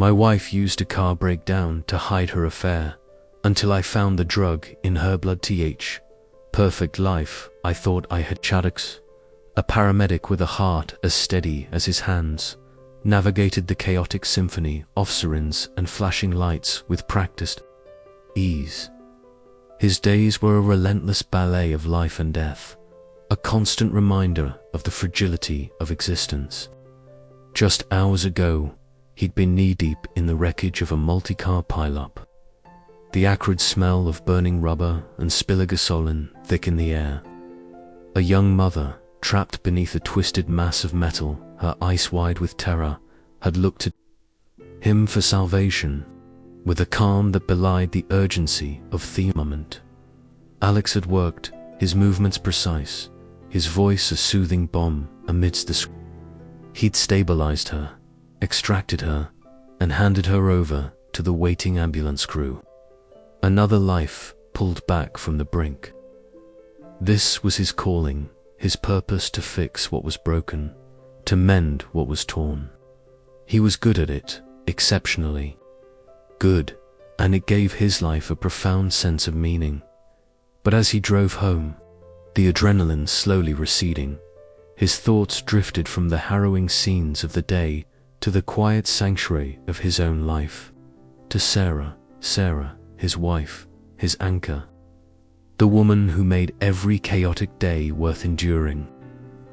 My wife used a car breakdown to hide her affair until I found the drug in her blood. Perfect life, I thought I had. Chaddox, a paramedic with a heart as steady as his hands, navigated the chaotic symphony of sirens and flashing lights with practiced ease. His days were a relentless ballet of life and death, a constant reminder of the fragility of existence. Just hours ago, he'd been knee-deep in the wreckage of a multi-car pileup. The acrid smell of burning rubber and spiller gasoline thick in the air. A young mother, trapped beneath a twisted mass of metal, her eyes wide with terror, had looked to him for salvation, with a calm that belied the urgency of the moment. Alex had worked, his movements precise, his voice a soothing balm amidst the He'd stabilized her, extracted her, and handed her over to the waiting ambulance crew. Another life pulled back from the brink. This was his calling, his purpose: to fix what was broken, to mend what was torn. He was good at it, exceptionally good, and it gave his life a profound sense of meaning. But as he drove home, the adrenaline slowly receding, his thoughts drifted from the harrowing scenes of the day to the quiet sanctuary of his own life, to Sarah, his wife, his anchor, the woman who made every chaotic day worth enduring.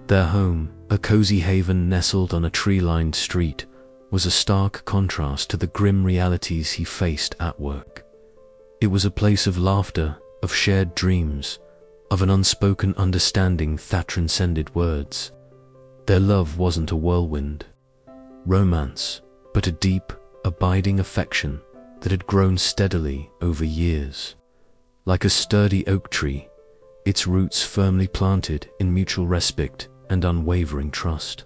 Their home, a cozy haven nestled on a tree-lined street, was a stark contrast to the grim realities he faced at work. It was a place of laughter, of shared dreams, of an unspoken understanding that transcended words. Their love wasn't a whirlwind romance, but a deep, abiding affection that had grown steadily over years. Like a sturdy oak tree, its roots firmly planted in mutual respect and unwavering trust.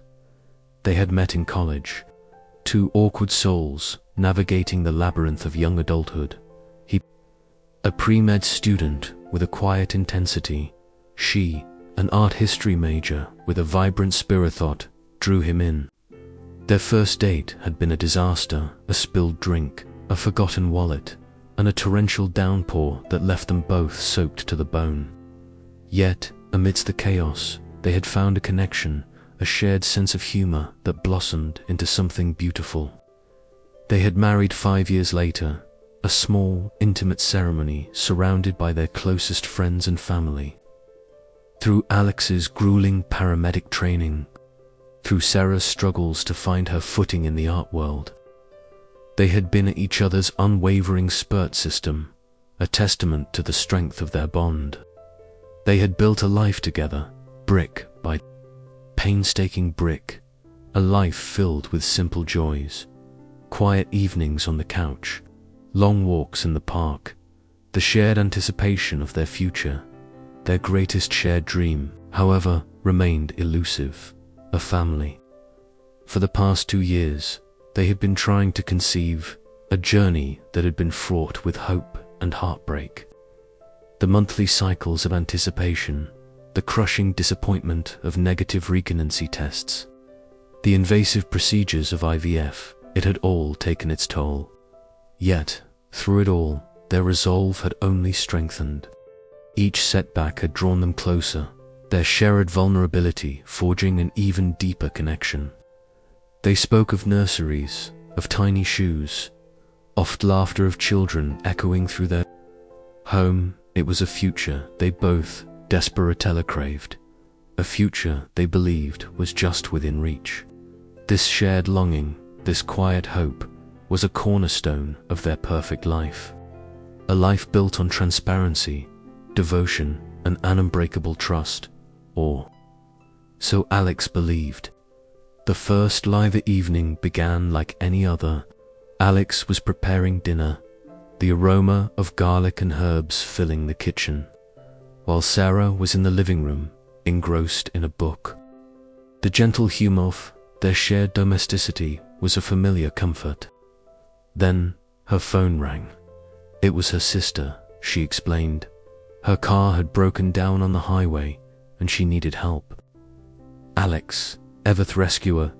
They had met in college, two awkward souls navigating the labyrinth of young adulthood. He, a pre-med student with a quiet intensity, she, an art history major with a vibrant spirit, thought drew him in. Their first date had been a disaster: a spilled drink, a forgotten wallet, and a torrential downpour that left them both soaked to the bone. Yet, amidst the chaos, they had found a connection, a shared sense of humor that blossomed into something beautiful. They had married 5 years later, a small, intimate ceremony surrounded by their closest friends and family. Through Alex's grueling paramedic training, through Sarah's struggles to find her footing in the art world, they had been at each other's unwavering support system, a testament to the strength of their bond. They had built a life together, brick by painstaking brick, a life filled with simple joys, quiet evenings on the couch, long walks in the park, the shared anticipation of their future. Their greatest shared dream, however, remained elusive: a family. For the past 2 years, they had been trying to conceive a journey that had been fraught with hope and heartbreak. The monthly cycles of anticipation, the crushing disappointment of negative pregnancy tests, the invasive procedures of IVF, it had all taken its toll. Yet, through it all, their resolve had only strengthened. Each setback had drawn them closer, their shared vulnerability forging an even deeper connection. They spoke of nurseries, of tiny shoes, oft laughter of children echoing through their home. It was a future they both desperately craved, a future they believed was just within reach. This shared longing, this quiet hope, was a cornerstone of their perfect life. A life built on transparency, devotion, and unbreakable trust, or so Alex believed. The first live evening began like any other. Alex was preparing dinner, the aroma of garlic and herbs filling the kitchen, while Sarah was in the living room, engrossed in a book. The gentle humor of their shared domesticity was a familiar comfort. Then her phone rang. It was her sister, she explained. Her car had broken down on the highway, and she needed help. Alex, Everth rescuer,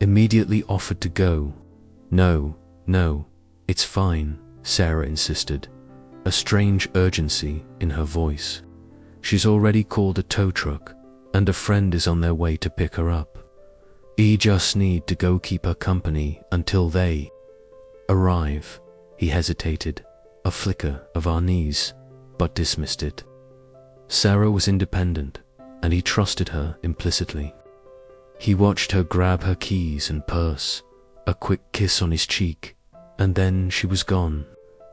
immediately offered to go. No, "No, it's fine," Sarah insisted, a strange urgency in her voice. "She's already called a tow truck, and a friend is on their way to pick her up. We just need to go keep her company until they arrive." He hesitated, a flicker of unease, but dismissed it. Sarah was independent, and he trusted her implicitly. He watched her grab her keys and purse, a quick kiss on his cheek, and then she was gone,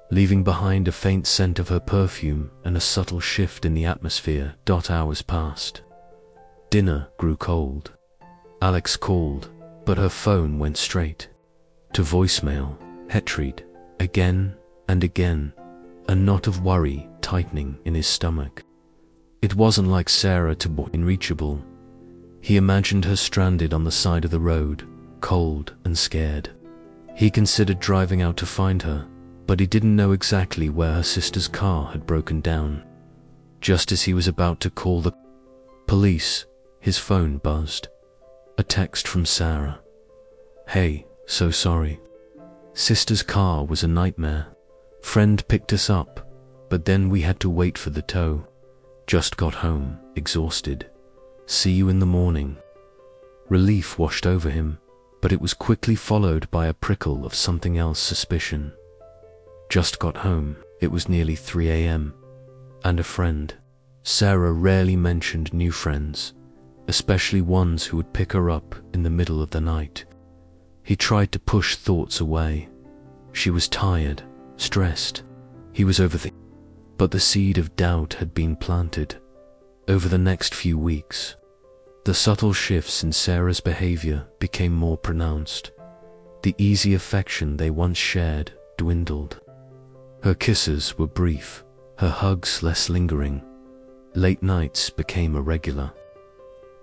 leaving behind a faint scent of her perfume and a subtle shift in the atmosphere. Hours passed. Dinner grew cold. Alex called, but her phone went straight to voicemail. Hetried, again and again, a knot of worry tightening in his stomach. It wasn't like Sarah to be unreachable. He imagined her stranded on the side of the road, cold and scared. He considered driving out to find her, but he didn't know exactly where her sister's car had broken down. Just as he was about to call the police, his phone buzzed. A text from Sarah. "Hey, so sorry. Sister's car was a nightmare. Friend picked us up, but then we had to wait for the tow. Just got home, exhausted. See you in the morning." Relief washed over him, but it was quickly followed by a prickle of something else: suspicion. Just got home. It was nearly 3 a.m. And a friend. Sarah rarely mentioned new friends, especially ones who would pick her up in the middle of the night. He tried to push thoughts away. She was tired, stressed. He was overthinking. But the seed of doubt had been planted. Over the next few weeks, the subtle shifts in Sarah's behavior became more pronounced. The easy affection they once shared dwindled. Her kisses were brief, her hugs less lingering. Late nights became a regular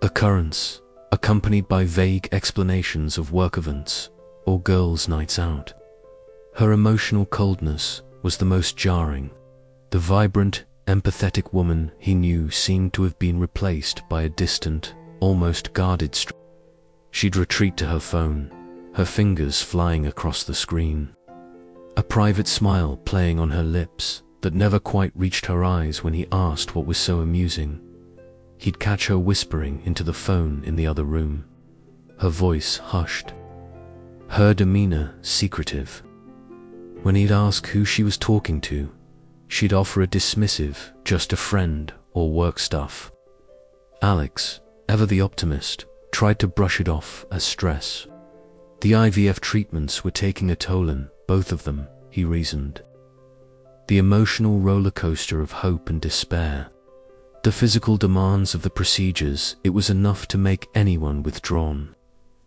occurrence, accompanied by vague explanations of work events or girls' nights out. Her emotional coldness was the most jarring. The vibrant, empathetic woman he knew seemed to have been replaced by a distant, almost guarded She'd retreat to her phone, her fingers flying across the screen. A private smile playing on her lips that never quite reached her eyes when he asked what was so amusing. He'd catch her whispering into the phone in the other room, her voice hushed, her demeanor secretive. When he'd ask who she was talking to, she'd offer a dismissive, "just a friend," or work stuff. Alex, ever the optimist, tried to brush it off as stress. The IVF treatments were taking a toll on both of them, he reasoned. The emotional roller coaster of hope and despair. The physical demands of the procedures, it was enough to make anyone withdrawn.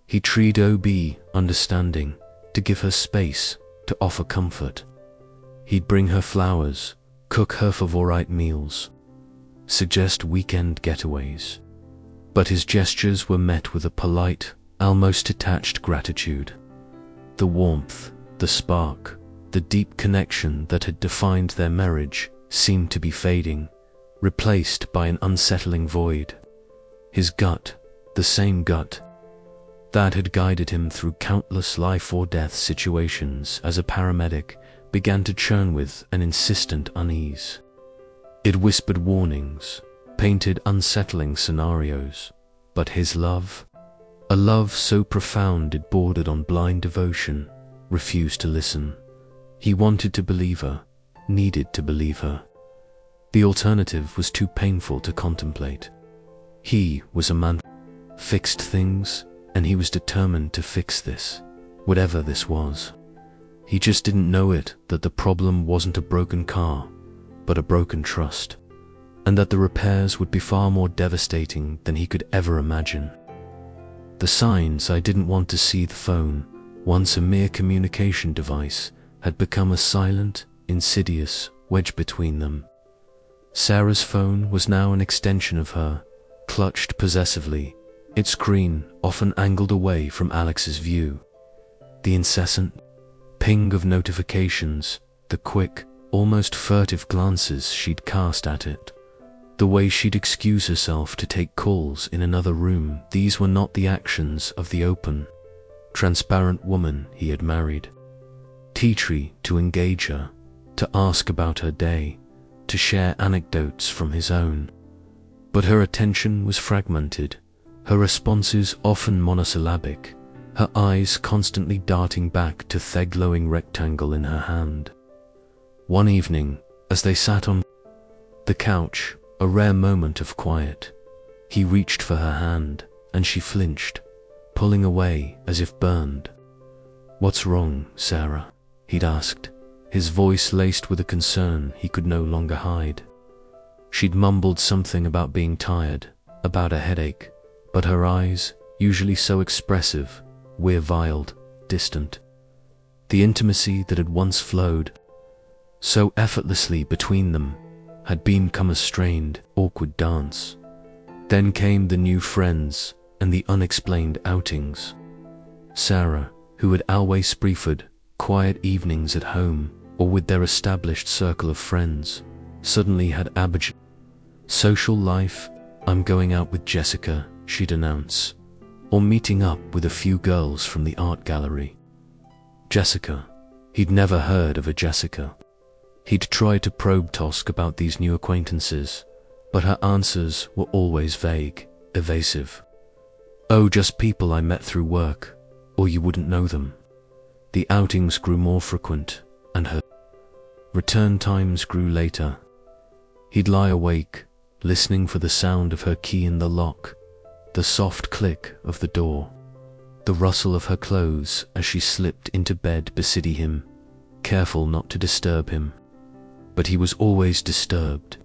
He tried to be understanding, to give her space, to offer comfort. He'd bring her flowers, cook her favorite meals, suggest weekend getaways. But his gestures were met with a polite, almost detached gratitude. The warmth, the spark, the deep connection that had defined their marriage seemed to be fading, replaced by an unsettling void. His gut, the same gut that had guided him through countless life-or-death situations as a paramedic, began to churn with an insistent unease. It whispered warnings, painted unsettling scenarios, but his love, a love so profound it bordered on blind devotion, refused to listen. He wanted to believe her, needed to believe her. The alternative was too painful to contemplate. He was a man who fixed things, and he was determined to fix this, whatever this was. He just didn't know it, that the problem wasn't a broken car, but a broken trust, and that the repairs would be far more devastating than he could ever imagine. The signs I didn't want to see. The phone, once a mere communication device, had become a silent, insidious wedge between them. Sarah's phone was now an extension of her, clutched possessively, its screen often angled away from Alex's view. The incessant ping of notifications, the quick, almost furtive glances she'd cast at it, the way she'd excuse herself to take calls in another room, these were not the actions of the open, transparent woman he had married. tea tree to engage her, to ask about her day, to share anecdotes from his own. But her attention was fragmented, her responses often monosyllabic, her eyes constantly darting back to the glowing rectangle in her hand. One evening, as they sat on the couch, a rare moment of quiet, he reached for her hand, and she flinched, pulling away as if burned. "What's wrong, Sarah?" he'd asked, his voice laced with a concern he could no longer hide. She'd mumbled something about being tired, about a headache, but her eyes, usually so expressive, were veiled, distant. The intimacy that had once flowed so effortlessly between them had become a strained, awkward dance. Then came the new friends and the unexplained outings. Sarah, who had always preferred quiet evenings at home or with their established circle of friends, suddenly had abjured social life. "I'm going out with Jessica," she'd announce, or meeting up with a few girls from the art gallery. Jessica. He'd never heard of a Jessica. He'd tried to probe Tosk about these new acquaintances, but her answers were always vague, evasive. "Oh, just people I met through work, or you wouldn't know them." The outings grew more frequent, and her return times grew later. He'd lie awake, listening for the sound of her key in the lock, the soft click of the door, the rustle of her clothes as she slipped into bed beside him, careful not to disturb him. But he was always disturbed.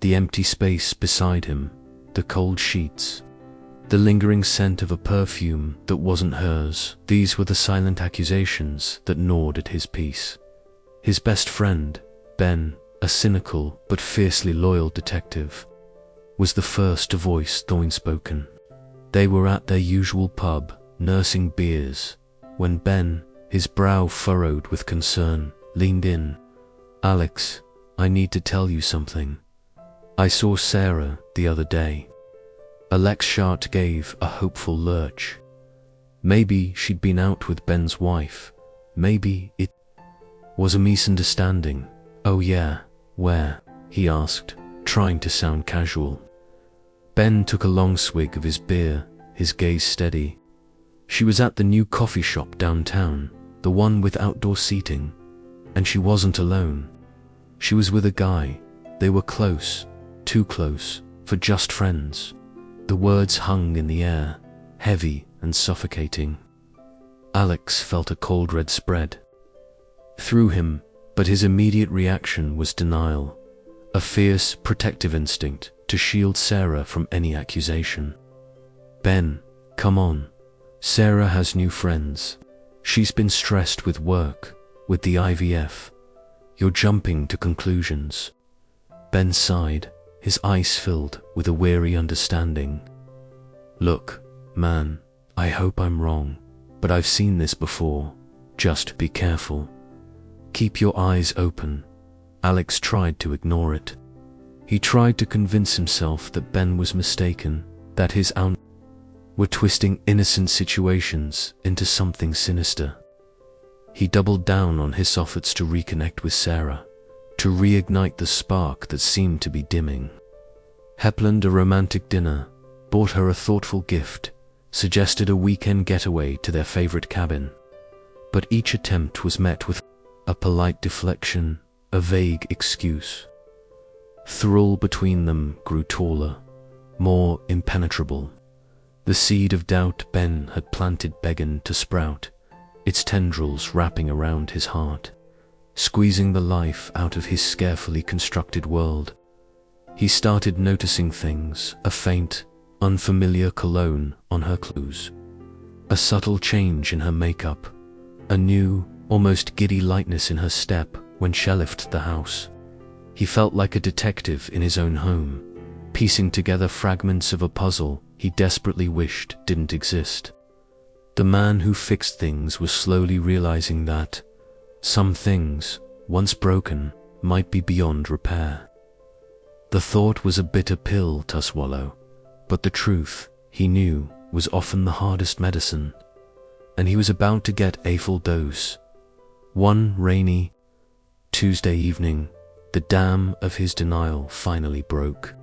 The empty space beside him, the cold sheets, the lingering scent of a perfume that wasn't hers, these were the silent accusations that gnawed at his peace. His best friend, Ben, a cynical but fiercely loyal detective, was the first to voice the unspoken. They were at their usual pub, nursing beers, when Ben, his brow furrowed with concern, leaned in. "Alex, I need to tell you something. I saw Sarah the other day." Alex's heart gave a hopeful lurch. Maybe she'd been out with Ben's wife. Maybe it was a misunderstanding. "Oh yeah, where?" he asked, trying to sound casual. Ben took a long swig of his beer, his gaze steady. "She was at the new coffee shop downtown, the one with outdoor seating. And she wasn't alone. She was with a guy. They were close, too close, for just friends." The words hung in the air, heavy and suffocating. Alex felt a cold red spread through him, but his immediate reaction was denial, a fierce, protective instinct to shield Sarah from any accusation. "Ben, come on. Sarah has new friends. She's been stressed with work, with the IVF. You're jumping to conclusions." Ben sighed, his eyes filled with a weary understanding. "Look, man, I hope I'm wrong, but I've seen this before. Just be careful. Keep your eyes open." Alex tried to ignore it. He tried to convince himself that Ben was mistaken, that his aunt were twisting innocent situations into something sinister. He doubled down on his efforts to reconnect with Sarah, to reignite the spark that seemed to be dimming. He planned a romantic dinner, bought her a thoughtful gift, suggested a weekend getaway to their favorite cabin. But each attempt was met with a polite deflection, a vague excuse. Thrall between them grew taller, more impenetrable. The seed of doubt Ben had planted began to sprout, its tendrils wrapping around his heart, squeezing the life out of his carefully constructed world. He started noticing things, a faint, unfamiliar cologne on her clothes, a subtle change in her makeup, a new, almost giddy lightness in her step when she left the house. He felt like a detective in his own home, piecing together fragments of a puzzle he desperately wished didn't exist. The man who fixed things was slowly realizing that some things, once broken, might be beyond repair. The thought was a bitter pill to swallow, but the truth, he knew, was often the hardest medicine, and he was about to get a full dose. One rainy Tuesday evening, the dam of his denial finally broke.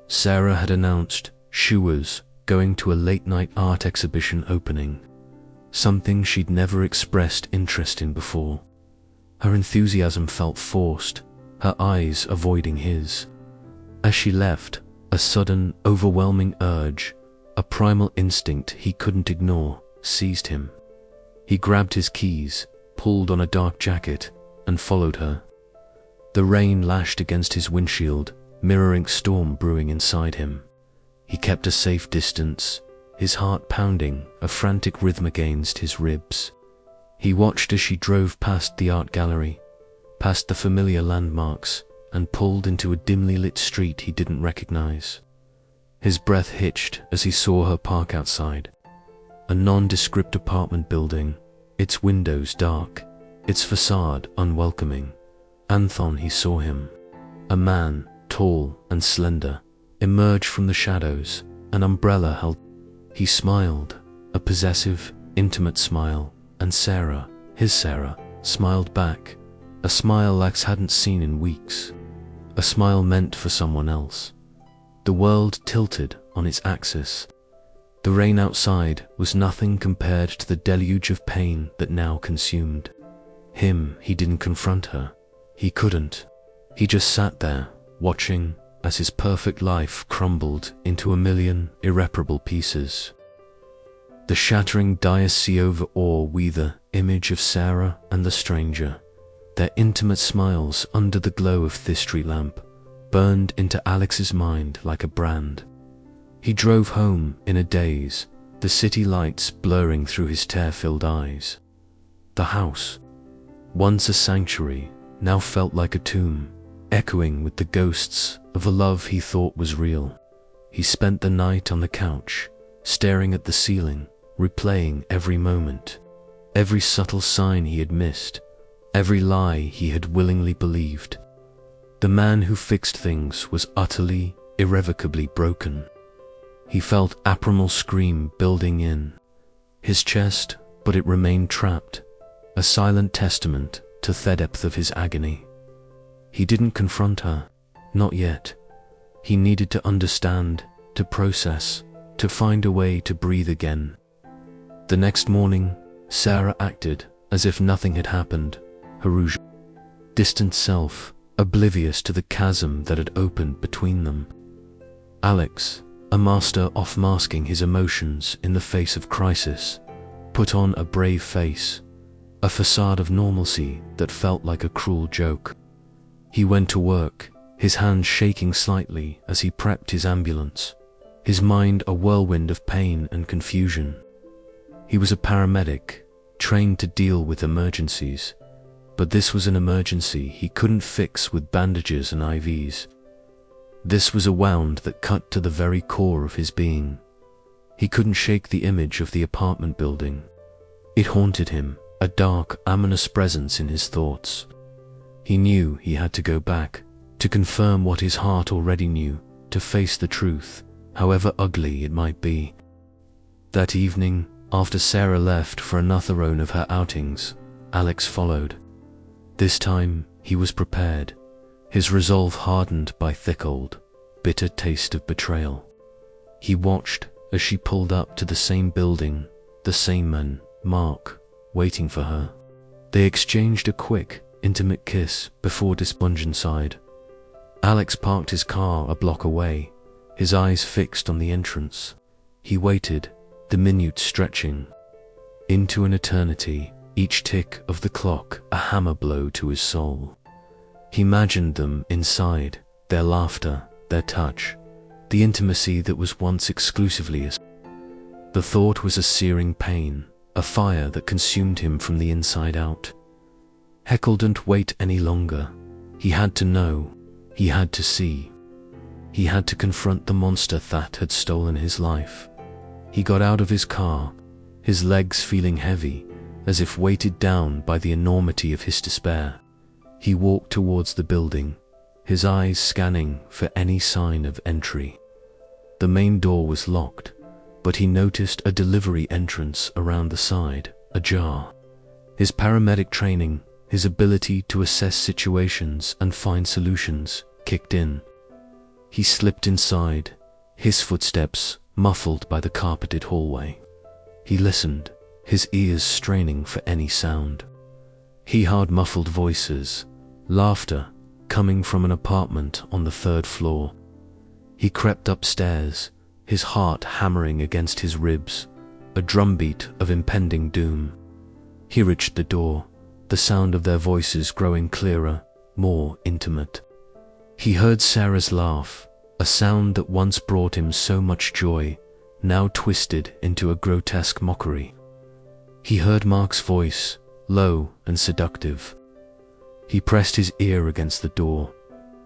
Sarah had announced she was going to a late-night art exhibition opening, something she'd never expressed interest in before. Her enthusiasm felt forced, her eyes avoiding his. As she left, a sudden, overwhelming urge, a primal instinct he couldn't ignore, seized him. He grabbed his keys, pulled on a dark jacket, and followed her. The rain lashed against his windshield, mirroring storm brewing inside him. He kept a safe distance, his heart pounding, a frantic rhythm against his ribs. He watched as she drove past the art gallery, past the familiar landmarks, and pulled into a dimly lit street he didn't recognize. His breath hitched as he saw her park outside. A nondescript apartment building, its windows dark, its facade unwelcoming. Anton, he saw him. A man, tall and slender, emerged from the shadows, an umbrella held. He smiled, a possessive, intimate smile, and Sarah, his Sarah, smiled back, a smile Alex hadn't seen in weeks. A smile meant for someone else. The world tilted on its axis. The rain outside was nothing compared to the deluge of pain that now consumed him. He didn't confront her. He couldn't. He just sat there, watching as his perfect life crumbled into a million irreparable pieces. The shattering diacy over all the image of Sarah and the stranger. Their intimate smiles under the glow of the street lamp burned into Alex's mind like a brand. He drove home in a daze, the city lights blurring through his tear-filled eyes. The house, once a sanctuary, now felt like a tomb, echoing with the ghosts of a love he thought was real. He spent the night on the couch, staring at the ceiling, replaying every moment, every subtle sign he had missed, every lie he had willingly believed. The man who fixed things was utterly, irrevocably broken. He felt a primal scream building in his chest, but it remained trapped, a silent testament to the depth of his agony. He didn't confront her, not yet. He needed to understand, to process, to find a way to breathe again. The next morning, Sarah acted as if nothing had happened, her usual distant self, oblivious to the chasm that had opened between them. Alex, a master of masking his emotions in the face of crisis, put on a brave face, a facade of normalcy that felt like a cruel joke. He went to work, his hands shaking slightly as he prepped his ambulance, his mind a whirlwind of pain and confusion. He was a paramedic, trained to deal with emergencies, but this was an emergency he couldn't fix with bandages and IVs. This was a wound that cut to the very core of his being. He couldn't shake the image of the apartment building. It haunted him, a dark, ominous presence in his thoughts. He knew he had to go back, to confirm what his heart already knew, to face the truth, however ugly it might be. That evening, after Sarah left for another of her outings, Alex followed. This time, he was prepared, his resolve hardened by thick old, bitter taste of betrayal. He watched as she pulled up to the same building, the same man, Mark, waiting for her. They exchanged a quick, intimate kiss before dispunging inside. Alex parked his car a block away, his eyes fixed on the entrance. He waited, the minutes stretching into an eternity, each tick of the clock a hammer blow to his soul. He imagined them inside, their laughter, their touch, the intimacy that was once exclusively his. The thought was a searing pain, a fire that consumed him from the inside out. He couldn't wait any longer. He had to know, he had to see. He had to confront the monster that had stolen his life. He got out of his car, his legs feeling heavy, as if weighted down by the enormity of his despair. He walked towards the building, his eyes scanning for any sign of entry. The main door was locked, but he noticed a delivery entrance around the side, ajar. His paramedic training, his ability to assess situations and find solutions, kicked in. He slipped inside, his footsteps muffled by the carpeted hallway. He listened, his ears straining for any sound. He heard muffled voices, laughter, coming from an apartment on the 3rd floor. He crept upstairs, his heart hammering against his ribs, a drumbeat of impending doom. He reached the door, the sound of their voices growing clearer, more intimate. He heard Sarah's laugh, a sound that once brought him so much joy, now twisted into a grotesque mockery. He heard Mark's voice, low and seductive. He pressed his ear against the door,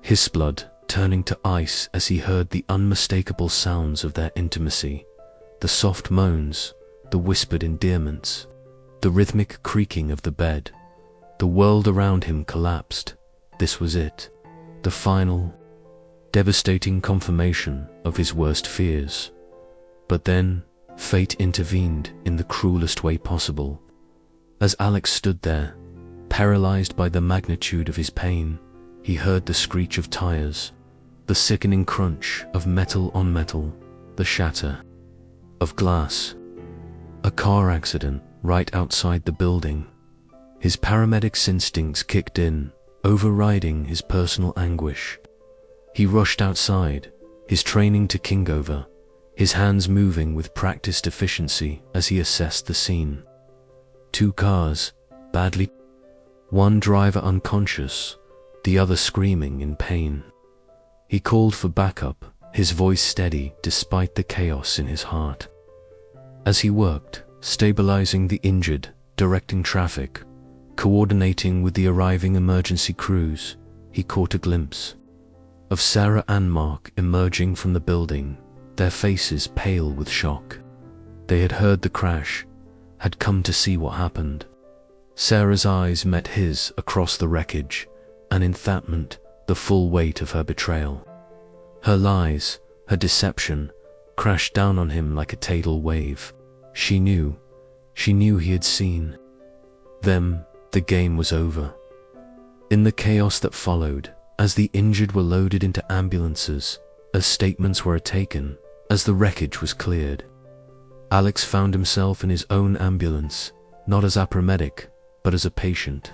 his blood turning to ice as he heard the unmistakable sounds of their intimacy, the soft moans, the whispered endearments, the rhythmic creaking of the bed. The world around him collapsed. This was it, the final, devastating confirmation of his worst fears. But then, fate intervened in the cruelest way possible. As Alex stood there, paralyzed by the magnitude of his pain, he heard the screech of tires, the sickening crunch of metal on metal, the shatter of glass. A car accident right outside the building. His paramedic's instincts kicked in, overriding his personal anguish. He rushed outside, his training ticking over, his hands moving with practiced efficiency as he assessed the scene. 2 cars, badly, one driver unconscious, the other screaming in pain. He called for backup, his voice steady despite the chaos in his heart. As he worked, stabilizing the injured, directing traffic, coordinating with the arriving emergency crews, he caught a glimpse of Sarah and Mark emerging from the building, their faces pale with shock. They had heard the crash, had come to see what happened. Sarah's eyes met his across the wreckage, and in that moment, the full weight of her betrayal. Her lies, her deception, crashed down on him like a tidal wave. She knew he had seen them. The game was over. In the chaos that followed, as the injured were loaded into ambulances, as statements were taken, as the wreckage was cleared, Alex found himself in his own ambulance, not as a paramedic, but as a patient.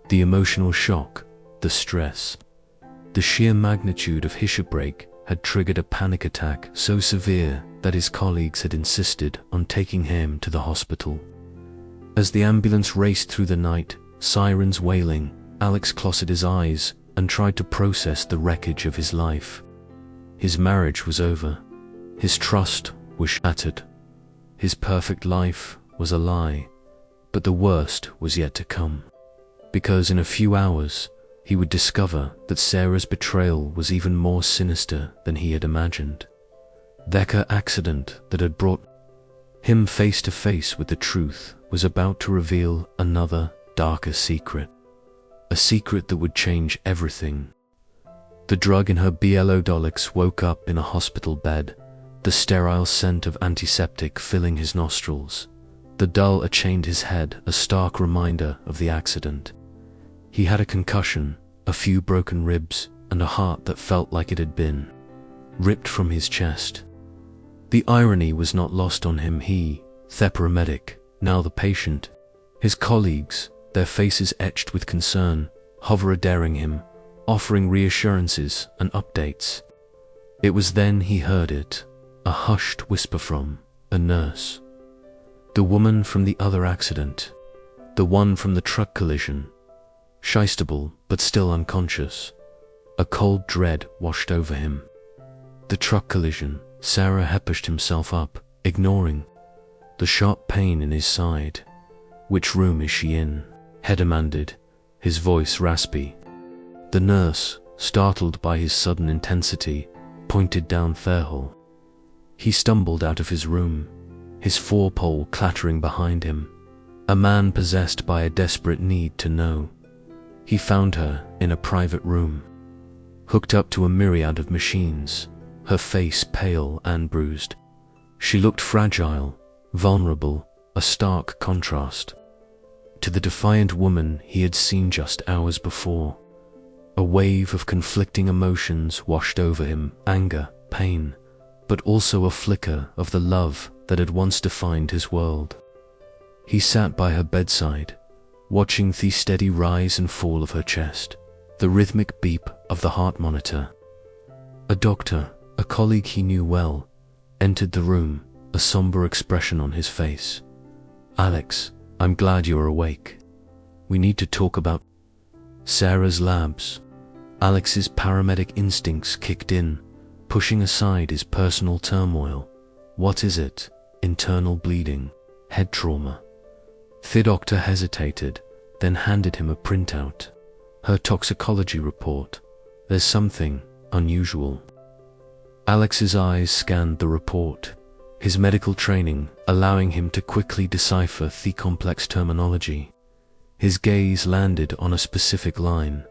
The emotional shock, the stress, the sheer magnitude of his shipwreck had triggered a panic attack so severe that his colleagues had insisted on taking him to the hospital. As the ambulance raced through the night, sirens wailing, Alex closed his eyes and tried to process the wreckage of his life. His marriage was over. His trust was shattered. His perfect life was a lie. But the worst was yet to come. Because in a few hours, he would discover that Sarah's betrayal was even more sinister than he had imagined. The accident that had brought him face to face with the truth was about to reveal another, darker secret. A secret that would change everything. The drug in her Bielodolix woke up in a hospital bed, the sterile scent of antiseptic filling his nostrils. The dull chained his head, a stark reminder of the accident. He had a concussion, a few broken ribs, and a heart that felt like it had been ripped from his chest. The irony was not lost on him. He, the paramedic, now the patient, his colleagues, their faces etched with concern, hover-daring him, offering reassurances and updates. It was then he heard it, a hushed whisper from a nurse. The woman from the other accident, the one from the truck collision, shystable but still unconscious. A cold dread washed over him. The truck collision. Sarah had pushed himself up, ignoring the sharp pain in his side. "Which room is she in?" he demanded, his voice raspy. The nurse, startled by his sudden intensity, pointed down the hall. He stumbled out of his room, his four-pole clattering behind him, a man possessed by a desperate need to know. He found her in a private room, hooked up to a myriad of machines, her face pale and bruised. She looked fragile, vulnerable, a stark contrast. to the defiant woman he had seen just hours before. A wave of conflicting emotions washed over him, anger, pain, but also a flicker of the love that had once defined his world. He sat by her bedside, watching the steady rise and fall of her chest, the rhythmic beep of the heart monitor. A doctor, a colleague he knew well, entered the room, a somber expression on his face. "Alex, I'm glad you're awake. We need to talk about Sarah's labs." Alex's paramedic instincts kicked in, pushing aside his personal turmoil. "What is it? Internal bleeding? Head trauma?" The doctor hesitated, then handed him a printout. "Her toxicology report. There's something unusual." Alex's eyes scanned the report, his medical training allowing him to quickly decipher the complex terminology. His gaze landed on a specific line.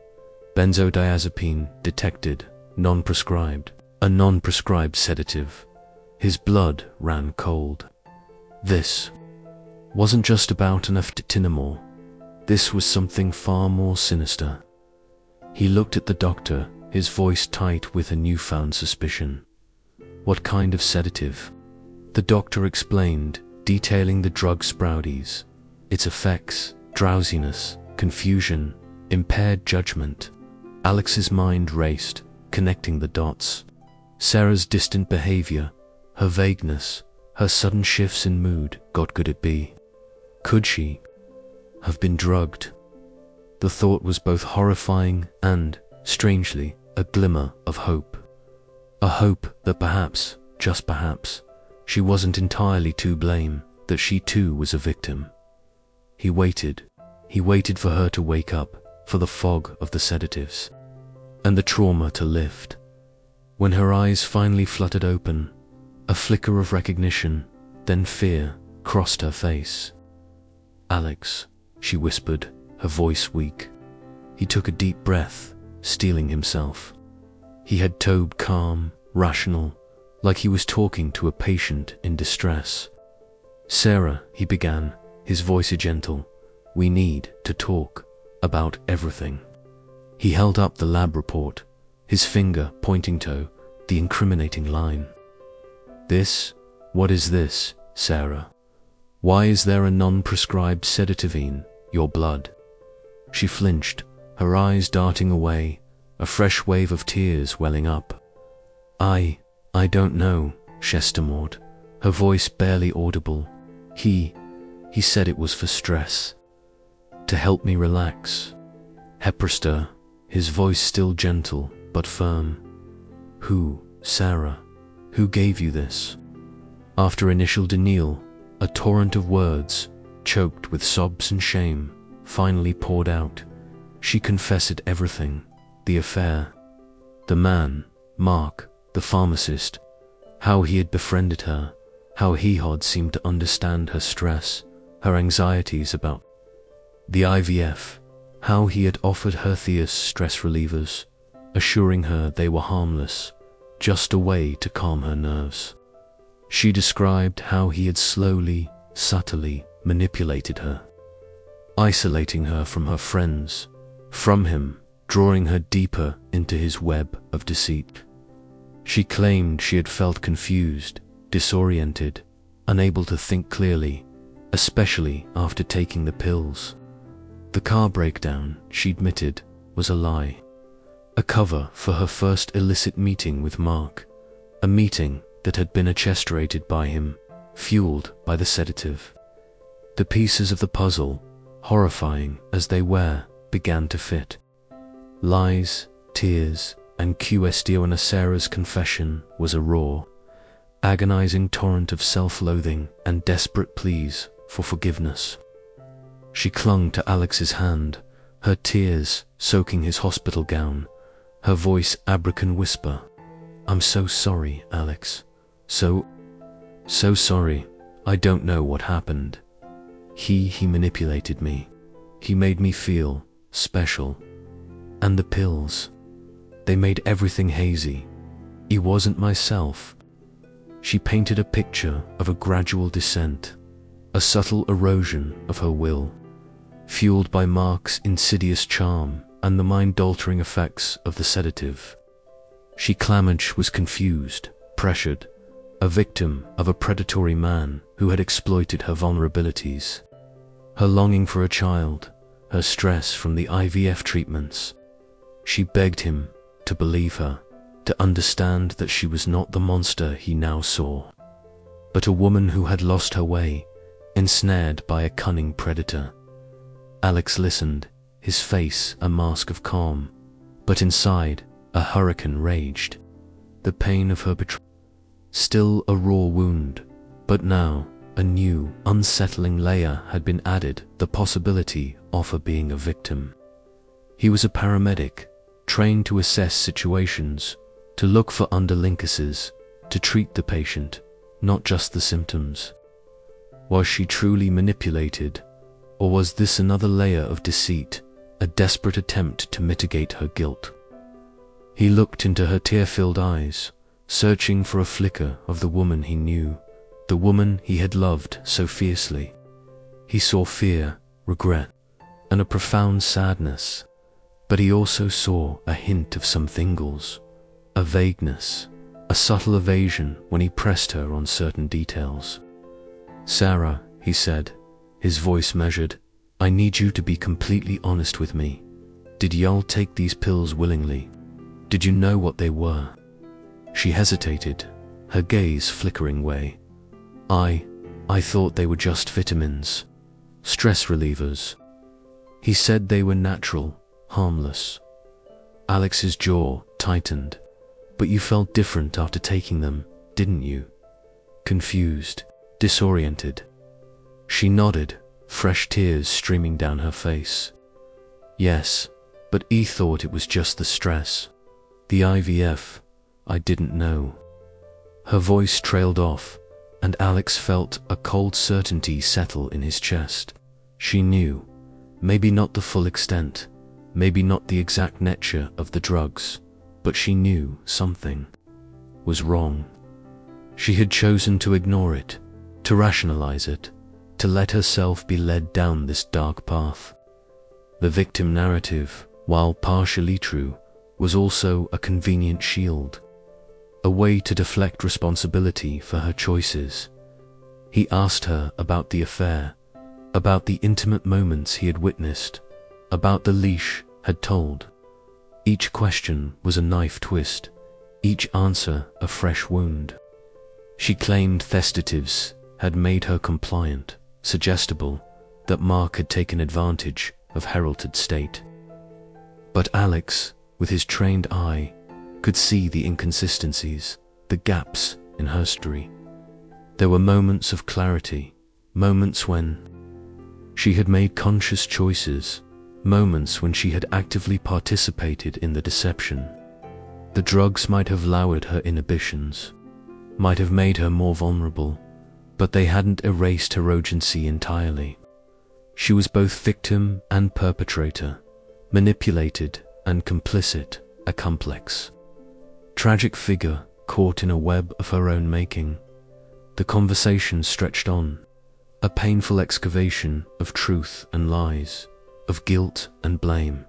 Benzodiazepine detected, non-prescribed, a non-prescribed sedative. His blood ran cold. This wasn't just about an anymore. This was something far more sinister. He looked at the doctor, his voice tight with a newfound suspicion. "What kind of sedative?" The doctor explained, detailing the drug Sprouties, its effects, drowsiness, confusion, impaired judgment. Alex's mind raced, connecting the dots. Sarah's distant behavior, her vagueness, her sudden shifts in mood. God, could it be? Could she have been drugged? The thought was both horrifying and, strangely, a glimmer of hope. A hope that perhaps, just perhaps, she wasn't entirely to blame, that she too was a victim. He waited for her to wake up, for the fog of the sedatives and the trauma to lift. When her eyes finally fluttered open, a flicker of recognition, then fear, crossed her face. "Alex," she whispered, her voice weak. He took a deep breath, steeling himself. He had toned calm, rational, like he was talking to a patient in distress. "Sarah," he began, his voice gentle, "we need to talk about everything." He held up the lab report, his finger pointing to the incriminating line. What is this, Sarah? Why is there a non-prescribed sedative in your blood?" She flinched, her eyes darting away, a fresh wave of tears welling up. I don't know," she stammered, her voice barely audible. He said it was for stress. To help me relax. Heprister, his voice still gentle but firm. "Who, Sarah, who gave you this?" After initial denial, a torrent of words, choked with sobs and shame, finally poured out. She confessed everything, the affair, the man, Mark, the pharmacist, how he had befriended her, how he had seemed to understand her stress, her anxieties about the IVF, how he had offered her Thea's stress relievers, assuring her they were harmless, just a way to calm her nerves. She described how he had slowly, subtly manipulated her, isolating her from her friends, from him, drawing her deeper into his web of deceit. She claimed she had felt confused, disoriented, unable to think clearly, especially after taking the pills. The car breakdown, she admitted, was a lie, a cover for her first illicit meeting with Mark, a meeting that had been orchestrated by him, fueled by the sedative. The pieces of the puzzle, horrifying as they were, began to fit. Lies, tears, and QSDO Sarah's confession was a raw, agonizing torrent of self-loathing and desperate pleas for forgiveness. She clung to Alex's hand, her tears soaking his hospital gown, her voice Abracan whisper. "I'm so sorry, Alex. So sorry. I don't know what happened. He manipulated me. He made me feel special. And the pills, they made everything hazy. He wasn't myself." She painted a picture of a gradual descent, a subtle erosion of her will. fueled by Mark's insidious charm and the mind-altering effects of the sedative. She clamored, was confused, pressured, a victim of a predatory man who had exploited her vulnerabilities. Her longing for a child, her stress from the IVF treatments. She begged him to believe her, to understand that she was not the monster he now saw, but a woman who had lost her way, ensnared by a cunning predator. Alex listened, his face a mask of calm, but inside, a hurricane raged. The pain of her betrayal, still a raw wound, but now a new, unsettling layer had been added, the possibility of her being a victim. He was a paramedic, trained to assess situations, to look for underlinkages, to treat the patient, not just the symptoms. Was she truly manipulated, or was this another layer of deceit, a desperate attempt to mitigate her guilt? He looked into her tear-filled eyes, searching for a flicker of the woman he knew, the woman he had loved so fiercely. He saw fear, regret, and a profound sadness, but he also saw a hint of some thingles, a vagueness, a subtle evasion when he pressed her on certain details. "Sarah," he said, his voice measured, "I need you to be completely honest with me. Did y'all take these pills willingly? Did you know what they were?" She hesitated, her gaze flickering away. I thought they were just vitamins, stress relievers." He said they were natural, harmless. Alex's jaw tightened. "But you felt different after taking them, didn't you?" Confused, disoriented. She nodded, fresh tears streaming down her face. "Yes, but I thought it was just the stress. The IVF, I didn't know." Her voice trailed off, and Alex felt a cold certainty settle in his chest. She knew, maybe not the full extent, maybe not the exact nature of the drugs, but she knew something was wrong. She had chosen to ignore it, to rationalize it, to let herself be led down this dark path. The victim narrative, while partially true, was also a convenient shield, a way to deflect responsibility for her choices. He asked her about the affair, about the intimate moments he had witnessed, about the leash had told. Each question was a knife twist, each answer a fresh wound. She claimed sedatives had made her compliant, suggestible, that Mark had taken advantage of heralded state. But Alex, with his trained eye, could see the inconsistencies, the gaps in her story. There were moments of clarity, moments when she had made conscious choices, moments when she had actively participated in the deception. The drugs might have lowered her inhibitions, might have made her more vulnerable, but they hadn't erased her agency entirely. She was both victim and perpetrator, manipulated and complicit, a complex, tragic figure caught in a web of her own making. The conversation stretched on, a painful excavation of truth and lies, of guilt and blame.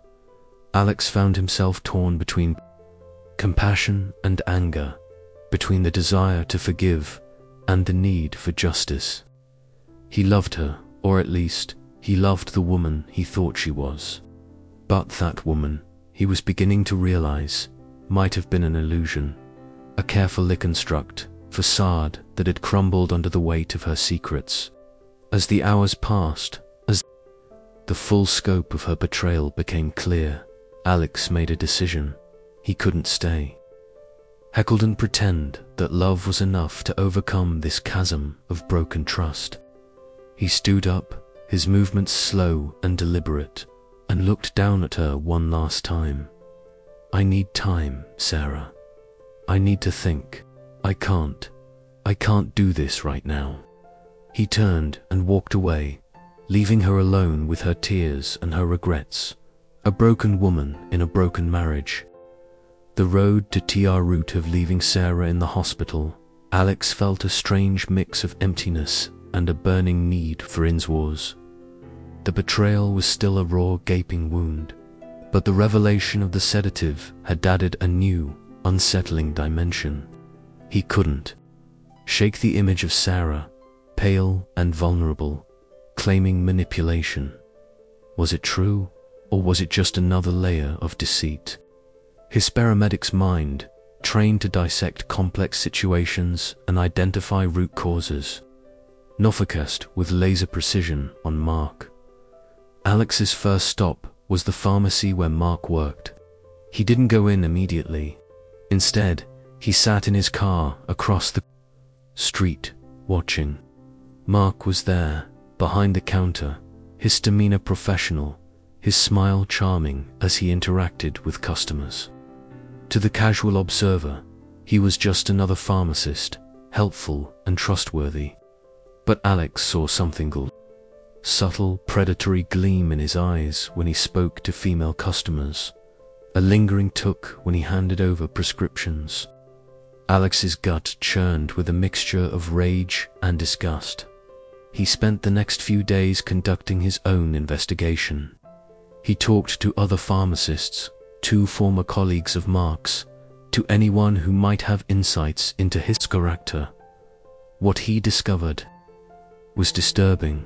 Alex found himself torn between compassion and anger, between the desire to forgive and the need for justice. He loved her, or at least, he loved the woman he thought she was. But that woman, he was beginning to realize, might have been an illusion, a carefully constructed facade that had crumbled under the weight of her secrets. As the hours passed, as the full scope of her betrayal became clear, Alex made a decision. He couldn't stay. He couldn't pretend that love was enough to overcome this chasm of broken trust. He stood up, his movements slow and deliberate, and looked down at her one last time. "I need time, Sarah. I need to think. I can't do this right now." He turned and walked away, leaving her alone with her tears and her regrets, a broken woman in a broken marriage. The road to TR route of leaving Sarah in the hospital, Alex felt a strange mix of emptiness and a burning need for Inswars. The betrayal was still a raw, gaping wound, but the revelation of the sedative had added a new, unsettling dimension. He couldn't shake the image of Sarah, pale and vulnerable, claiming manipulation. Was it true, or was it just another layer of deceit? His paramedic's mind, trained to dissect complex situations and identify root causes, now focused with laser precision on Mark. Alex's first stop was the pharmacy where Mark worked. He didn't go in immediately. Instead, he sat in his car across the street, watching. Mark was there, behind the counter, his demeanor professional, his smile charming as he interacted with customers. To the casual observer, he was just another pharmacist, helpful and trustworthy. But Alex saw something else. Subtle, predatory gleam in his eyes when he spoke to female customers, a lingering tug when he handed over prescriptions. Alex's gut churned with a mixture of rage and disgust. He spent the next few days conducting his own investigation. He talked to other pharmacists, to former colleagues of Mark's, to anyone who might have insights into his character. What he discovered was disturbing.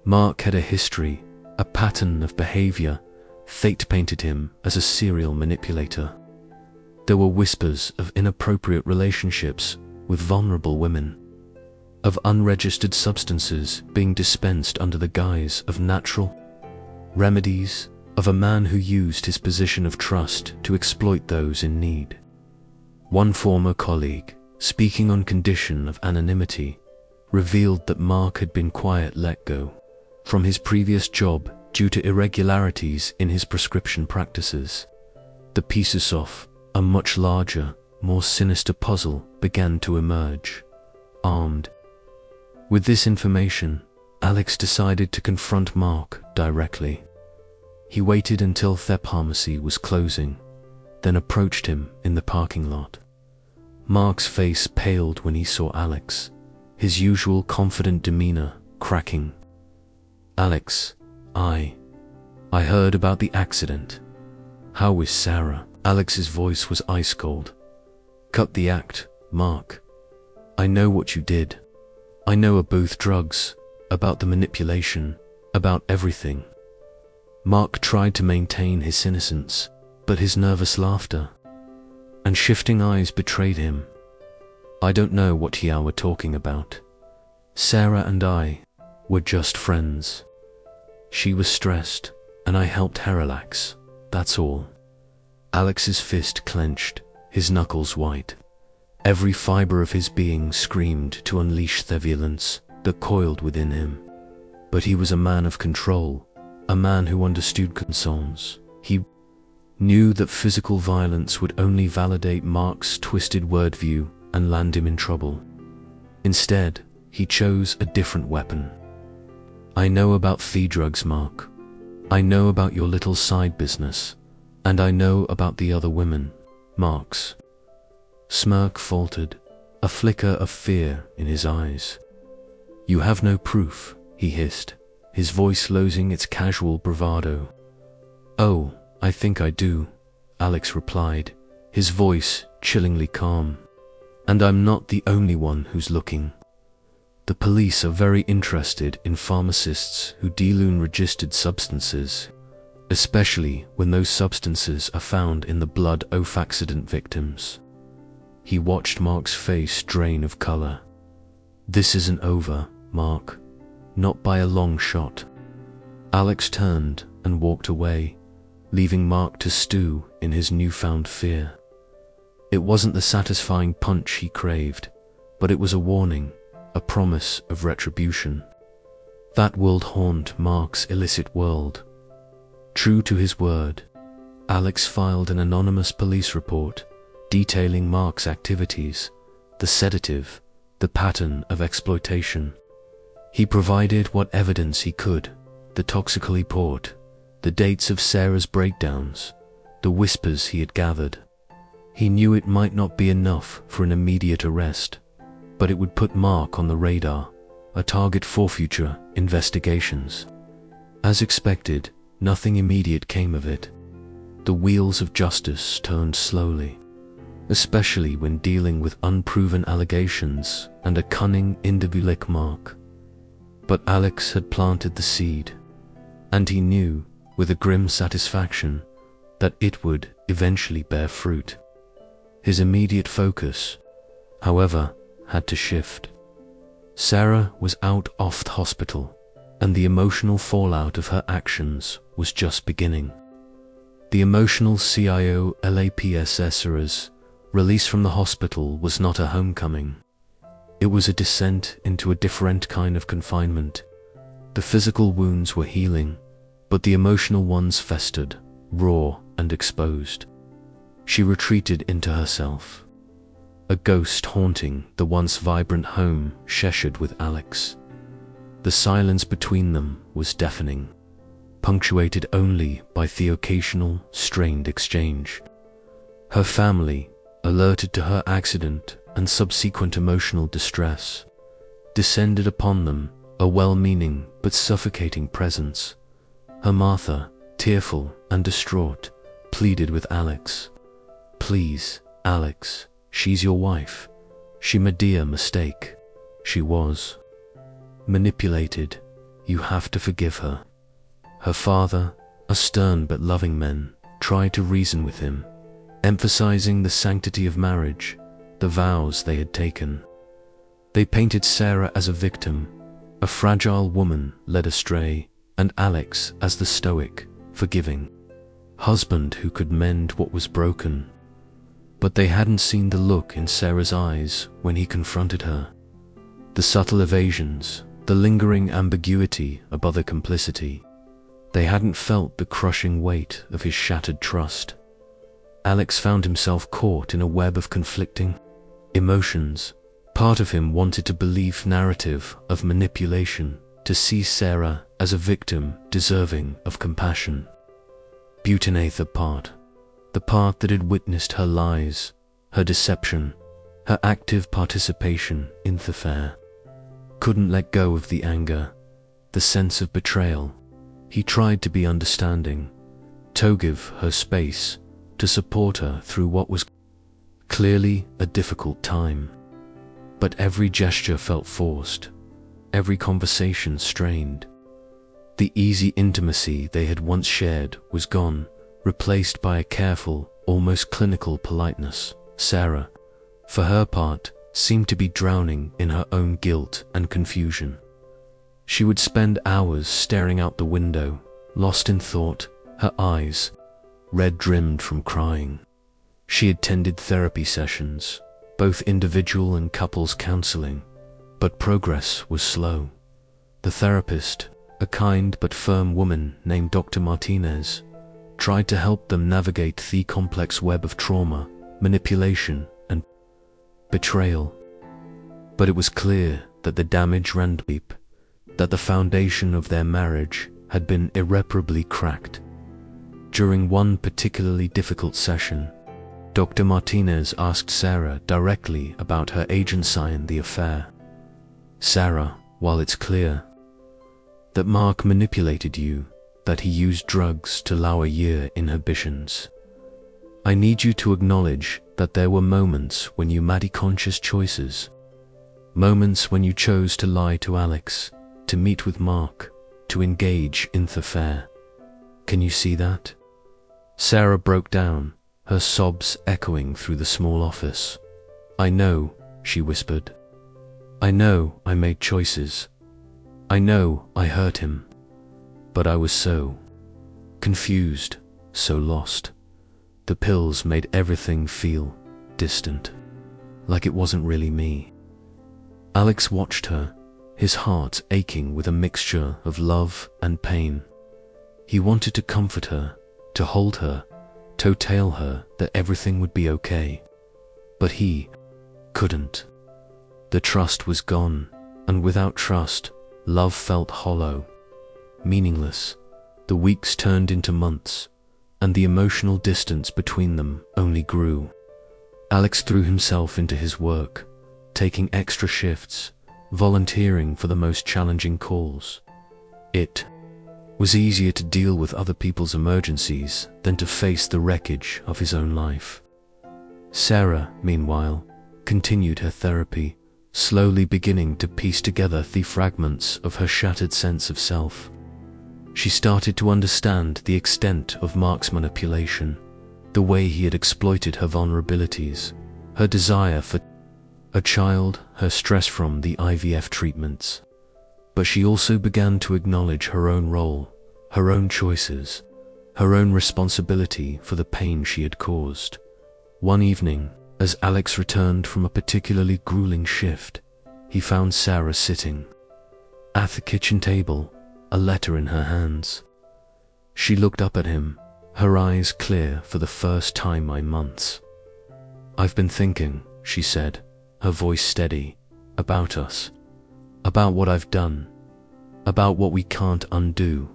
Mark had a history, a pattern of behavior. Fate painted him as a serial manipulator. There were whispers of inappropriate relationships with vulnerable women, of unregistered substances being dispensed under the guise of natural remedies, of a man who used his position of trust to exploit those in need. One former colleague, speaking on condition of anonymity, revealed that Mark had been quietly let go from his previous job due to irregularities in his prescription practices. The pieces of a much larger, more sinister puzzle began to emerge. Armed with this information, Alex decided to confront Mark directly. He waited until the pharmacy was closing, then approached him in the parking lot. Mark's face paled when he saw Alex, his usual confident demeanor cracking. "Alex, I heard about the accident. How is Sarah?" Alex's voice was ice cold. "Cut the act, Mark. I know what you did. I know about drugs, about the manipulation, about everything." Mark tried to maintain his innocence, but his nervous laughter and shifting eyes betrayed him. "I don't know what you were talking about. Sarah and I were just friends. She was stressed, and I helped her relax, that's all." Alex's fist clenched, his knuckles white. Every fiber of his being screamed to unleash the violence that coiled within him. But he was a man of control, a man who understood concerns. He knew that physical violence would only validate Mark's twisted worldview and land him in trouble. Instead, he chose a different weapon. "I know about the drugs, Mark. I know about your little side business, and I know about the other women." Mark's smirk faltered, a flicker of fear in his eyes. "You have no proof," he hissed, his voice losing its casual bravado. "Oh, I think I do," Alex replied, his voice chillingly calm. "And I'm not the only one who's looking. The police are very interested in pharmacists who deal in registered substances, especially when those substances are found in the blood of accident victims." He watched Mark's face drain of color. "This isn't over, Mark. Not by a long shot." Alex turned and walked away, leaving Mark to stew in his newfound fear. It wasn't the satisfying punch he craved, but it was a warning, a promise of retribution. That would haunt Mark's illicit world. True to his word, Alex filed an anonymous police report detailing Mark's activities, the sedative, the pattern of exploitation. He provided what evidence he could, the toxical report, the dates of Sarah's breakdowns, the whispers he had gathered. He knew it might not be enough for an immediate arrest, but it would put Mark on the radar, a target for future investigations. As expected, nothing immediate came of it. The wheels of justice turned slowly, especially when dealing with unproven allegations and a cunning individual Mark. But Alex had planted the seed, and he knew, with a grim satisfaction, that it would eventually bear fruit. His immediate focus, however, had to shift. Sarah was out of the hospital, and the emotional fallout of her actions was just beginning. The emotional CIOLAPSSR's release from the hospital was not a homecoming. It was a descent into a different kind of confinement. The physical wounds were healing, but the emotional ones festered, raw and exposed. She retreated into herself, a ghost haunting the once vibrant home shared with Alex. The silence between them was deafening, punctuated only by the occasional, strained exchange. Her family, alerted to her accident and subsequent emotional distress, descended upon them, a well-meaning but suffocating presence. Her Martha, tearful and distraught, pleaded with Alex. "Please, Alex, she's your wife. She made a mistake. She was manipulated. You have to forgive her." Her father, a stern but loving man, tried to reason with him, emphasizing the sanctity of marriage, the vows they had taken. They painted Sarah as a victim, a fragile woman led astray, and Alex as the stoic, forgiving husband who could mend what was broken. But they hadn't seen the look in Sarah's eyes when he confronted her. The subtle evasions, the lingering ambiguity above the complicity. They hadn't felt the crushing weight of his shattered trust. Alex found himself caught in a web of conflicting emotions. Part of him wanted to believe narrative of manipulation, to see Sarah as a victim deserving of compassion. Butinatha part, the part that had witnessed her lies, her deception, her active participation in the affair, couldn't let go of the anger, the sense of betrayal. He tried to be understanding, to give her space, to support her through what was clearly a difficult time. But every gesture felt forced, every conversation strained. The easy intimacy they had once shared was gone, replaced by a careful, almost clinical politeness. Sarah, for her part, seemed to be drowning in her own guilt and confusion. She would spend hours staring out the window, lost in thought, her eyes red-rimmed from crying. She attended therapy sessions, both individual and couples counseling, but progress was slow. The therapist, a kind but firm woman named Dr. Martinez, tried to help them navigate the complex web of trauma, manipulation, and betrayal. But it was clear that the damage ran deep, that the foundation of their marriage had been irreparably cracked. During one particularly difficult session, Dr. Martinez asked Sarah directly about her agency in the affair. "Sarah, while it's clear that Mark manipulated you, that he used drugs to lower your inhibitions, I need you to acknowledge that there were moments when you made conscious choices, moments when you chose to lie to Alex, to meet with Mark, to engage in the affair. Can you see that?" Sarah broke down, her sobs echoing through the small office. "I know," she whispered. "I know I made choices. I know I hurt him. But I was so confused, so lost. The pills made everything feel distant, like it wasn't really me." Alex watched her, his heart aching with a mixture of love and pain. He wanted to comfort her, to hold her, to tell her that everything would be okay. But he couldn't. The trust was gone, and without trust, love felt hollow, meaningless. The weeks turned into months, and the emotional distance between them only grew. Alex threw himself into his work, taking extra shifts, volunteering for the most challenging calls. It was easier to deal with other people's emergencies than to face the wreckage of his own life. Sarah, meanwhile, continued her therapy, slowly beginning to piece together the fragments of her shattered sense of self. She started to understand the extent of Mark's manipulation, the way he had exploited her vulnerabilities, her desire for a child, her stress from the IVF treatments. But she also began to acknowledge her own role, her own choices, her own responsibility for the pain she had caused. One evening, as Alex returned from a particularly grueling shift, he found Sarah sitting at the kitchen table, a letter in her hands. She looked up at him, her eyes clear for the first time in months. "I've been thinking," she said, her voice steady, "about us, about what I've done, about what we can't undo."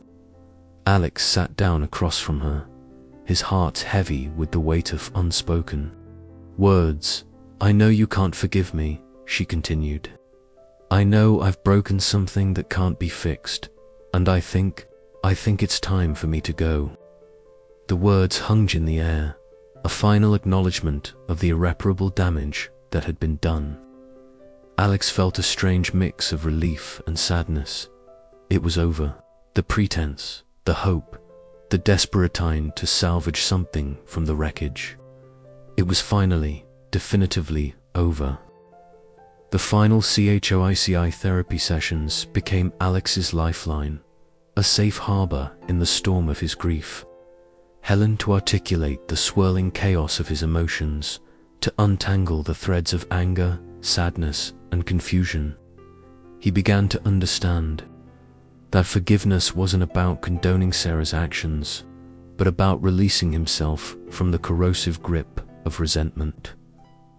Alex sat down across from her, his heart heavy with the weight of unspoken words. "I know you can't forgive me," she continued. "I know I've broken something that can't be fixed, and I think it's time for me to go." The words hung in the air, a final acknowledgement of the irreparable damage that had been done. Alex felt a strange mix of relief and sadness. It was over. The pretense, the hope, the desperate time to salvage something from the wreckage. It was finally, definitively over. The final CHOICI therapy sessions became Alex's lifeline, a safe harbor in the storm of his grief. Helen to articulate the swirling chaos of his emotions, to untangle the threads of anger, sadness, and confusion. He began to understand that forgiveness wasn't about condoning Sarah's actions, but about releasing himself from the corrosive grip of resentment.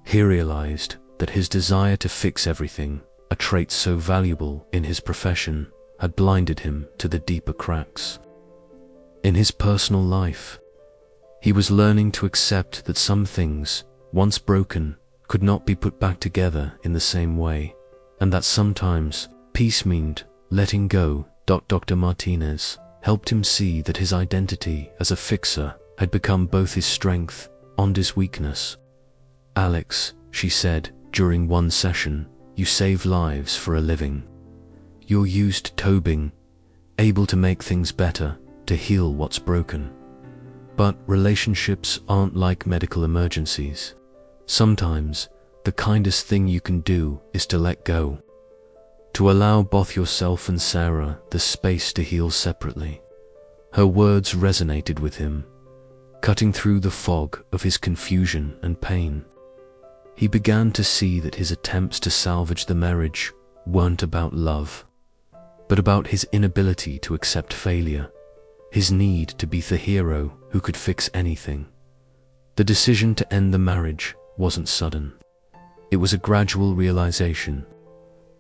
He realized that his desire to fix everything, a trait so valuable in his profession, had blinded him to the deeper cracks. In his personal life, he was learning to accept that some things, once broken, could not be put back together in the same way, and that sometimes peace meant letting go. Dr. Martinez helped him see that his identity as a fixer had become both his strength and his weakness. "Alex," she said during one session, "you save lives for a living. You're used to being able to make things better, to heal what's broken. But relationships aren't like medical emergencies. Sometimes the kindest thing you can do is to let go, to allow both yourself and Sarah the space to heal separately." Her words resonated with him, cutting through the fog of his confusion and pain. He began to see that his attempts to salvage the marriage weren't about love, but about his inability to accept failure, his need to be the hero who could fix anything. The decision to end the marriage wasn't sudden. It was a gradual realization,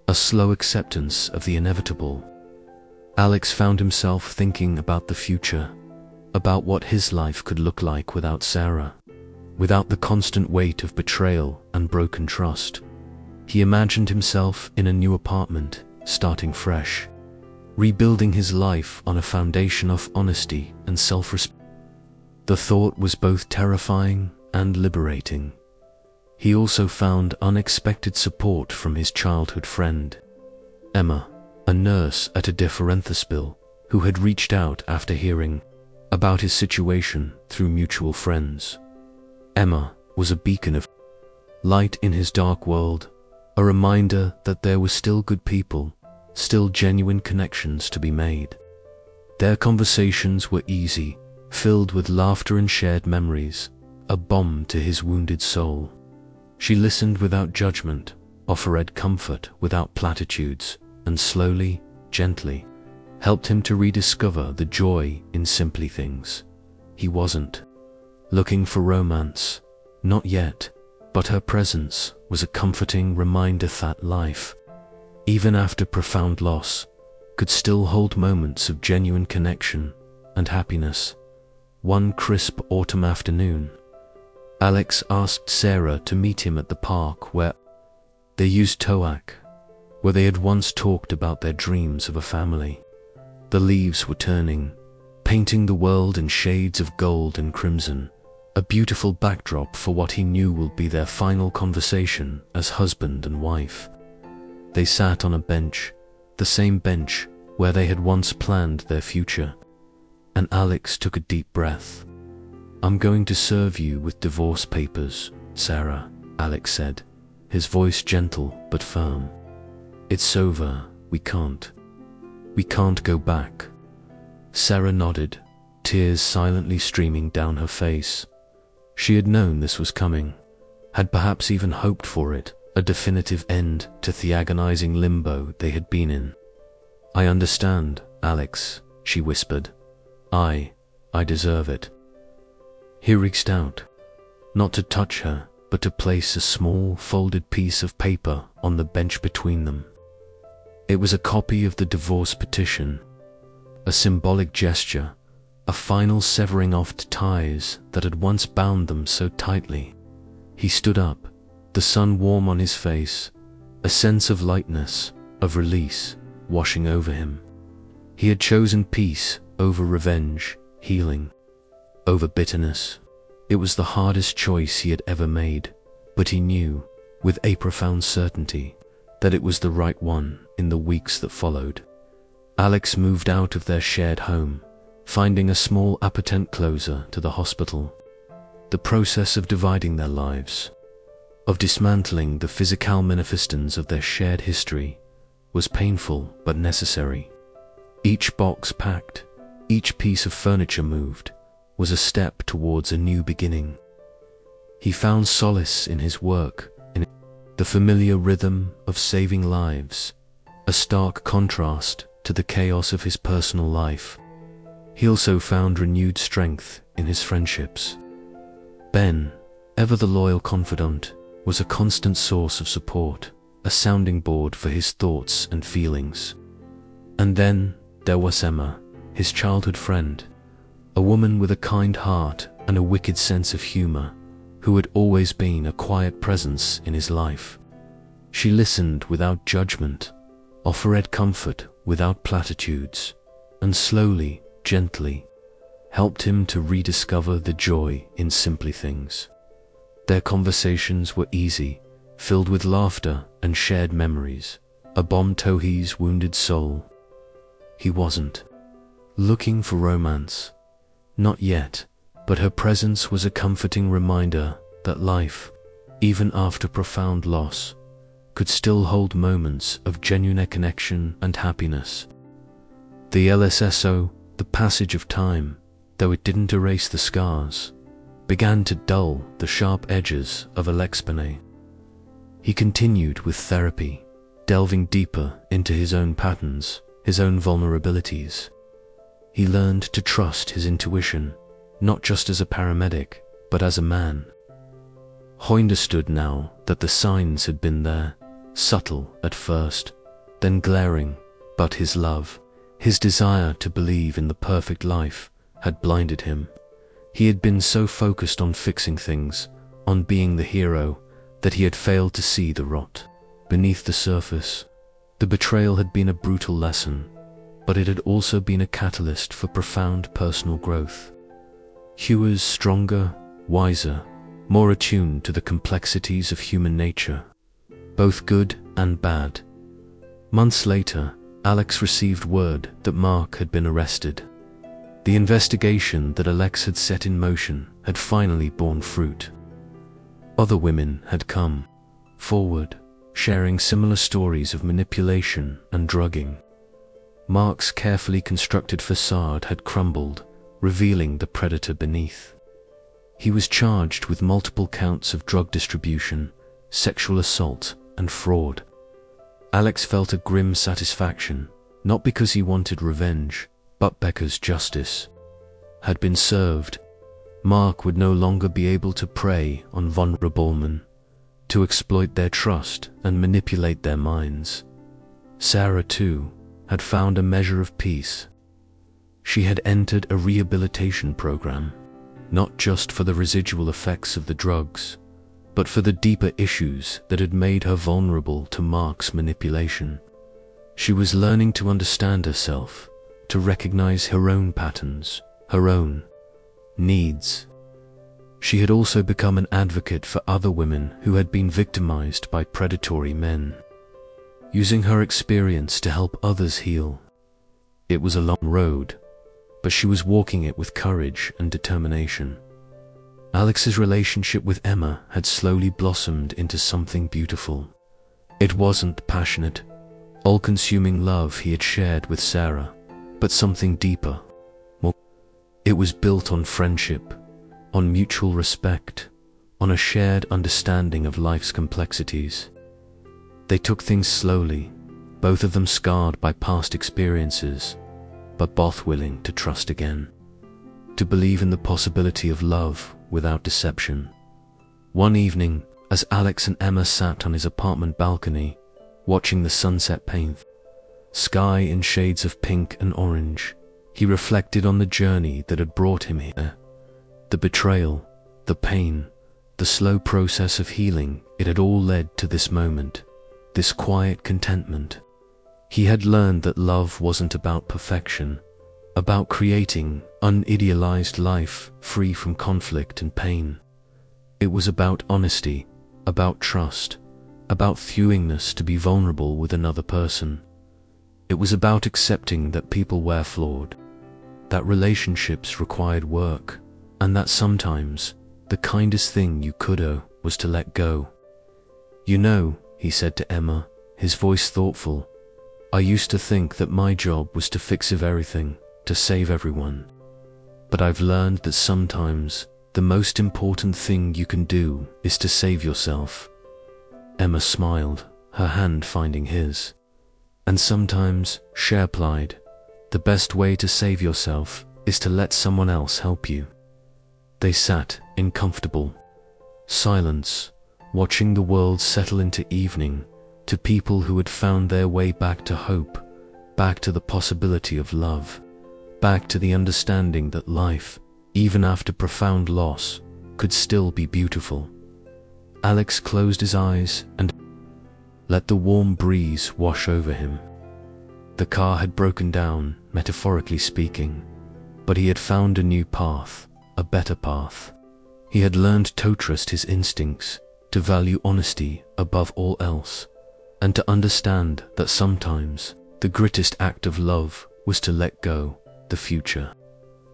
a slow acceptance of the inevitable. Alex found himself thinking about the future, about what his life could look like without Sarah, without the constant weight of betrayal and broken trust. He imagined himself in a new apartment, starting fresh, rebuilding his life on a foundation of honesty and self-respect. The thought was both terrifying and liberating. He also found unexpected support from his childhood friend, Emma, a nurse at a hospital, who had reached out after hearing about his situation through mutual friends. Emma was a beacon of light in his dark world, a reminder that there were still good people, still genuine connections to be made. Their conversations were easy, filled with laughter and shared memories, a balm to his wounded soul. She listened without judgment, offered comfort without platitudes, and slowly, gently, helped him to rediscover the joy in simply things. He wasn't looking for romance, not yet, but her presence was a comforting reminder that life, even after profound loss, could still hold moments of genuine connection and happiness. One crisp autumn afternoon, Alex asked Sarah to meet him at the park where they used Toak, where they had once talked about their dreams of a family. The leaves were turning, painting the world in shades of gold and crimson, a beautiful backdrop for what he knew will be their final conversation as husband and wife. They sat on a bench, the same bench where they had once planned their future, and Alex took a deep breath. "I'm going to serve you with divorce papers, Sarah," Alex said, his voice gentle but firm. "It's over. We can't go back." Sarah nodded, tears silently streaming down her face. She had known this was coming, had perhaps even hoped for it, a definitive end to the agonizing limbo they had been in. "I understand, Alex," she whispered. I deserve it." He reached out, not to touch her, but to place a small, folded piece of paper on the bench between them. It was a copy of the divorce petition, a symbolic gesture, a final severing off to ties that had once bound them so tightly. He stood up, the sun warm on his face, a sense of lightness, of release, washing over him. He had chosen peace over revenge, healing over bitterness. It was the hardest choice he had ever made, but he knew, with a profound certainty, that it was the right one in the weeks that followed. Alex moved out of their shared home, finding a small appartement closer to the hospital. The process of dividing their lives, of dismantling the physical manifestations of their shared history, was painful but necessary. Each box packed, each piece of furniture moved, was a step towards a new beginning. He found solace in his work, in the familiar rhythm of saving lives, a stark contrast to the chaos of his personal life. He also found renewed strength in his friendships. Ben, ever the loyal confidant, was a constant source of support, a sounding board for his thoughts and feelings. And then there was Emma, his childhood friend, a woman with a kind heart and a wicked sense of humor, who had always been a quiet presence in his life. She listened without judgment, offered comfort without platitudes, and slowly, gently, helped him to rediscover the joy in simple things. Their conversations were easy, filled with laughter and shared memories, a balm to his wounded soul. He wasn't looking for romance, not yet, but her presence was a comforting reminder that life, even after profound loss, could still hold moments of genuine connection and happiness. The LSSO, the passage of time, though it didn't erase the scars, began to dull the sharp edges of Alexpane. He continued with therapy, delving deeper into his own patterns, his own vulnerabilities. He learned to trust his intuition, not just as a paramedic, but as a man. He understood now that the signs had been there, subtle at first, then glaring, but his love, his desire to believe in the perfect life, had blinded him. He had been so focused on fixing things, on being the hero, that he had failed to see the rot beneath the surface. The betrayal had been a brutal lesson, but it had also been a catalyst for profound personal growth. He was stronger, wiser, more attuned to the complexities of human nature, both good and bad. Months later, Alex received word that Mark had been arrested. The investigation that Alex had set in motion had finally borne fruit. Other women had come forward, sharing similar stories of manipulation and drugging. Mark's carefully constructed facade had crumbled, revealing the predator beneath. He was charged with multiple counts of drug distribution, sexual assault, and fraud. Alex felt a grim satisfaction, not because he wanted revenge, but because justice had been served. Mark would no longer be able to prey on vulnerable men, to exploit their trust and manipulate their minds. Sarah, too, had found a measure of peace. She had entered a rehabilitation program, not just for the residual effects of the drugs, but for the deeper issues that had made her vulnerable to Mark's manipulation. She was learning to understand herself, to recognize her own patterns, her own needs. She had also become an advocate for other women who had been victimized by predatory men, using her experience to help others heal. It was a long road, but she was walking it with courage and determination. Alex's relationship with Emma had slowly blossomed into something beautiful. It wasn't passionate, all-consuming love he had shared with Sarah, but something deeper, more. It was built on friendship, on mutual respect, on a shared understanding of life's complexities. They took things slowly, both of them scarred by past experiences, but both willing to trust again, to believe in the possibility of love without deception. One evening, as Alex and Emma sat on his apartment balcony, watching the sunset paint sky in shades of pink and orange, he reflected on the journey that had brought him here. The betrayal, the pain, the slow process of healing, it had all led to this moment, this quiet contentment. He had learned that love wasn't about perfection, about creating unidealized life free from conflict and pain. It was about honesty, about trust, about willingness to be vulnerable with another person. It was about accepting that people were flawed, that relationships required work, and that sometimes the kindest thing you could do was to let go. "You know," he said to Emma, his voice thoughtful, "I used to think that my job was to fix everything, to save everyone. But I've learned that sometimes the most important thing you can do is to save yourself." Emma smiled, her hand finding his. "And sometimes," she replied, "the best way to save yourself is to let someone else help you." They sat in comfortable silence, watching the world settle into evening, to people who had found their way back to hope, back to the possibility of love, back to the understanding that life, even after profound loss, could still be beautiful. Alex closed his eyes and let the warm breeze wash over him. The car had broken down, metaphorically speaking, but he had found a new path, a better path. He had learned to trust his instincts, to value honesty above all else, and to understand that sometimes the greatest act of love was to let go. The future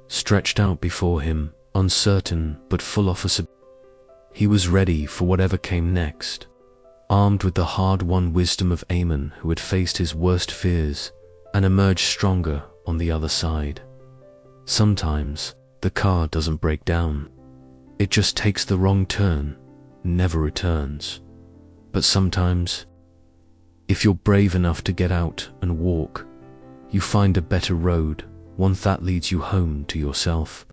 stretched out before him, uncertain but full of possibility. He was ready for whatever came next, armed with the hard-won wisdom of a man who had faced his worst fears and emerged stronger on the other side. Sometimes the car doesn't break down. It just takes the wrong turn, never returns. But sometimes, if you're brave enough to get out and walk, you find a better road, one that leads you home to yourself.